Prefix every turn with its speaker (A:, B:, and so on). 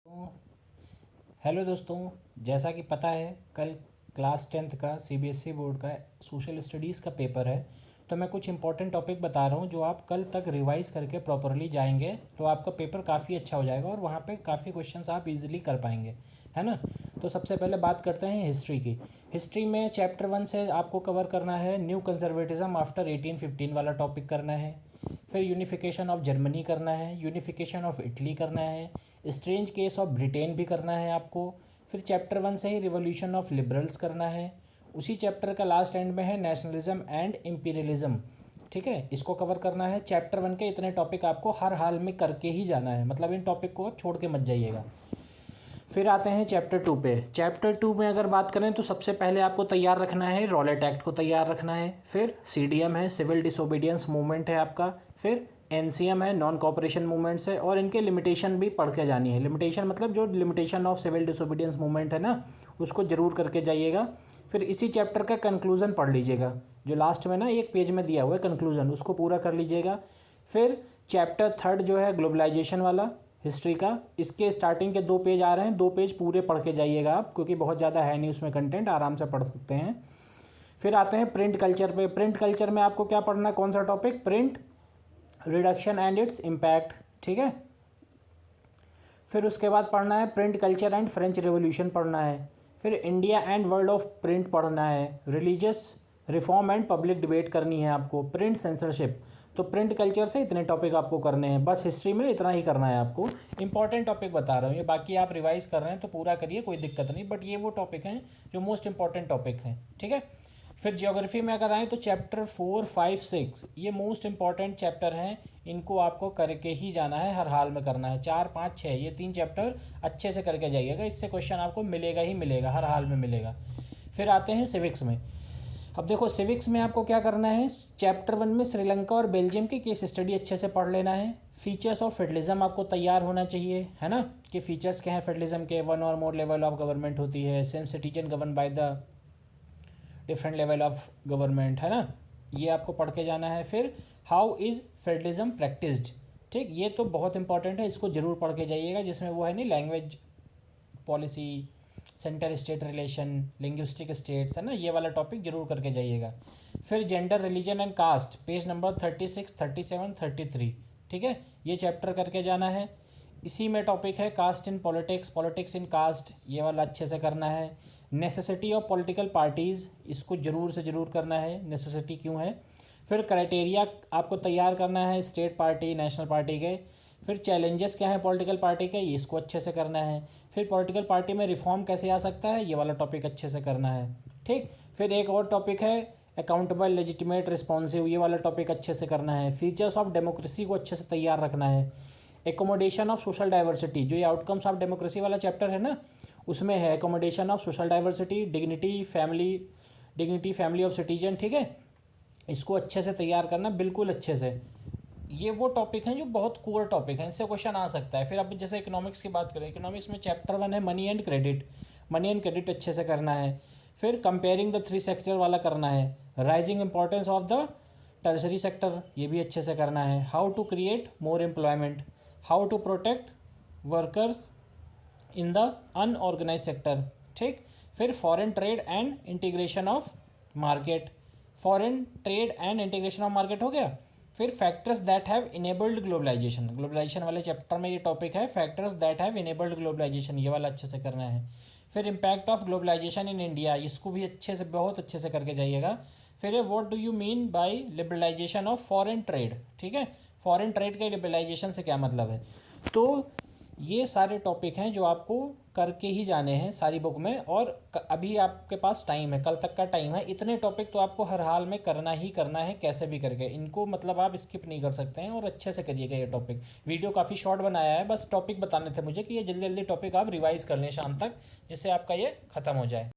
A: तो हेलो दोस्तों, जैसा कि पता है कल क्लास 10th का सीबीएसई बोर्ड का सोशल स्टडीज़ का पेपर है। तो मैं कुछ इंपॉर्टेंट टॉपिक बता रहा हूँ जो आप कल तक रिवाइज करके प्रॉपरली जाएंगे तो आपका पेपर काफ़ी अच्छा हो जाएगा और वहाँ पे काफ़ी क्वेश्चंस आप इजीली कर पाएंगे, है ना। तो सबसे पहले बात करते हैं हिस्ट्री की। हिस्ट्री में चैप्टर 1 से आपको कवर करना है न्यू कंजर्वेटिज्म आफ्टर 1815 वाला टॉपिक करना है। फिर यूनिफिकेशन ऑफ जर्मनी करना है, यूनिफिकेशन ऑफ इटली करना है, स्ट्रेंज केस ऑफ ब्रिटेन भी करना है आपको। फिर चैप्टर 1 से ही रिवोल्यूशन ऑफ लिबरल्स करना है। उसी चैप्टर का लास्ट एंड में है नेशनलिज्म एंड इम्पीरियलिज्म। ठीक है, इसको कवर करना है। चैप्टर 1 के इतने टॉपिक आपको हर हाल में करके ही जाना है, मतलब इन टॉपिक को छोड़ के मत जाइएगा। फिर आते हैं चैप्टर 2 पे। चैप्टर 2 में अगर बात करें तो सबसे पहले आपको तैयार रखना है रॉलेट एक्ट को तैयार रखना है। फिर सीडीएम है, सिविल डिसोबीडियंस मूवमेंट है आपका। फिर एनसीएम है, नॉन कॉपरेशन मूवमेंट्स है, और इनके लिमिटेशन भी पढ़ के जानी है। लिमिटेशन मतलब जो limitation of civil disobedience movement है ना, उसको जरूर करके जाइएगा। फिर इसी चैप्टर का कंक्लूजन पढ़ लीजिएगा, जो लास्ट में ना एक पेज में दिया हुआ है कंक्लूजन, उसको पूरा कर लीजिएगा। फिर चैप्टर 3 जो है ग्लोबलाइजेशन वाला हिस्ट्री का, इसके स्टार्टिंग के 2 पेज आ रहे हैं, 2 पेज पूरे पढ़ के जाइएगा आप, क्योंकि बहुत ज़्यादा है नहीं उसमें कंटेंट, आराम से पढ़ सकते हैं। फिर आते हैं प्रिंट कल्चर पे। प्रिंट कल्चर में आपको क्या पढ़ना है, कौन सा topic, print reduction and its impact. ठीक है। फिर उसके बाद पढ़ना है print culture and French revolution पढ़ना है। फिर India and world of print पढ़ना है। Religious reform and public debate करनी है आपको। Print censorship. तो प्रिंट कल्चर से इतने टॉपिक आपको करने हैं, बस हिस्ट्री में इतना ही करना है आपको। इंपॉर्टेंट टॉपिक बता रहा हूँ ये, बाकी आप रिवाइज कर रहे हैं तो पूरा करिए, कोई दिक्कत नहीं, बट ये वो टॉपिक हैं जो मोस्ट इंपॉर्टेंट टॉपिक हैं। ठीक है। फिर ज्योग्राफी में अगर आए तो चैप्टर 4, 5, 6 ये मोस्ट इंपॉर्टेंट चैप्टर हैं, इनको आपको करके ही जाना है, हर हाल में करना है। 4, 5, 6 ये 3 चैप्टर अच्छे से करके जाइएगा, इससे क्वेश्चन आपको मिलेगा ही मिलेगा, हर हाल में मिलेगा। फिर आते हैं सिविक्स में। अब देखो सिविक्स में आपको क्या करना है, चैप्टर 1 में श्रीलंका और बेल्जियम की केस स्टडी अच्छे से पढ़ लेना है। फीचर्स ऑफ फेडरलिज्म आपको तैयार होना चाहिए, है ना, कि फीचर्स क्या हैं फेडरलिज्म के। 1 और मोर लेवल ऑफ गवर्नमेंट होती है, same citizen govern by the different level of government, है ना, ये आपको पढ़ के जाना है। फिर हाउ इज़ फेडरलिज्म प्रैक्टिस्ड, ठीक, ये तो बहुत इंपॉर्टेंट है, इसको जरूर पढ़ के जाइएगा, जिसमें वो है नहीं language policy, centre state relation, linguistic states, है ना, ये वाला टॉपिक जरूर करके जाइएगा। फिर gender religion and caste, page number 36, 37, 33, ठीक है, ये चैप्टर करके जाना है। इसी में टॉपिक है caste in politics, politics in caste, ये वाला अच्छे से करना है। नेसेसिटी ऑफ पॉलिटिकल पार्टीज़, इसको ज़रूर से ज़रूर करना है, नेसेसिटी क्यों है। फिर क्राइटेरिया आपको तैयार करना है स्टेट पार्टी, नेशनल पार्टी के। फिर चैलेंजेस क्या है पॉलिटिकल पार्टी के, ये इसको अच्छे से करना है। फिर पॉलिटिकल पार्टी में रिफॉर्म कैसे आ सकता है, ये वाला टॉपिक अच्छे से करना है। ठीक। फिर एक और टॉपिक है अकाउंटेबल, लेजिटिमेट, रिस्पॉन्सिव, ये वाला टॉपिक अच्छे से करना है। फीचर्स ऑफ डेमोक्रेसी को अच्छे से तैयार रखना है। एकोमोडेशन ऑफ सोशल डाइवर्सिटी, जो ये आउटकम्स ऑफ डेमोक्रेसी वाला चैप्टर है ना, उसमें है accommodation of social diversity, dignity family of citizen, ठीक है, इसको अच्छे से तैयार करना, बिल्कुल अच्छे से। ये वो टॉपिक हैं जो बहुत कोर टॉपिक हैं, इनसे क्वेश्चन आ सकता है। फिर अब जैसे इकोनॉमिक्स की बात करें, इकोनॉमिक्स में चैप्टर 1 है money and credit, money and credit अच्छे से करना है। फिर कंपेयरिंग द 3 सेक्टर वाला करना है। Rising importance of the tertiary sector, ये भी अच्छे से करना है। How to create more employment, how to protect workers in the unorganised sector, ठीक। फिर foreign trade and integration of market, foreign trade and integration of market हो गया। फिर factors that have enabled globalisation, globalisation वाले chapter में ये topic है, factors that have enabled globalisation, ये वाला अच्छे से करना है। फिर impact of globalisation in India, इसको भी अच्छे से, बहुत अच्छे से करके जाइएगा। फिर what do you mean by liberalisation of foreign trade, ठीक है, फॉरेन ट्रेड के लिबरलाइजेशन से क्या मतलब है। तो ये सारे टॉपिक हैं जो आपको करके ही जाने हैं सारी बुक में, और अभी आपके पास टाइम है, कल तक का टाइम है, इतने टॉपिक तो आपको हर हाल में करना ही करना है, कैसे भी करके इनको, मतलब आप स्किप नहीं कर सकते हैं, और अच्छे से करिएगा ये टॉपिक। वीडियो काफ़ी शॉर्ट बनाया है, बस टॉपिक बताने थे मुझे कि ये जल्दी जल्दी टॉपिक आप रिवाइज कर लें शाम तक, जिससे आपका ये ख़त्म हो जाए।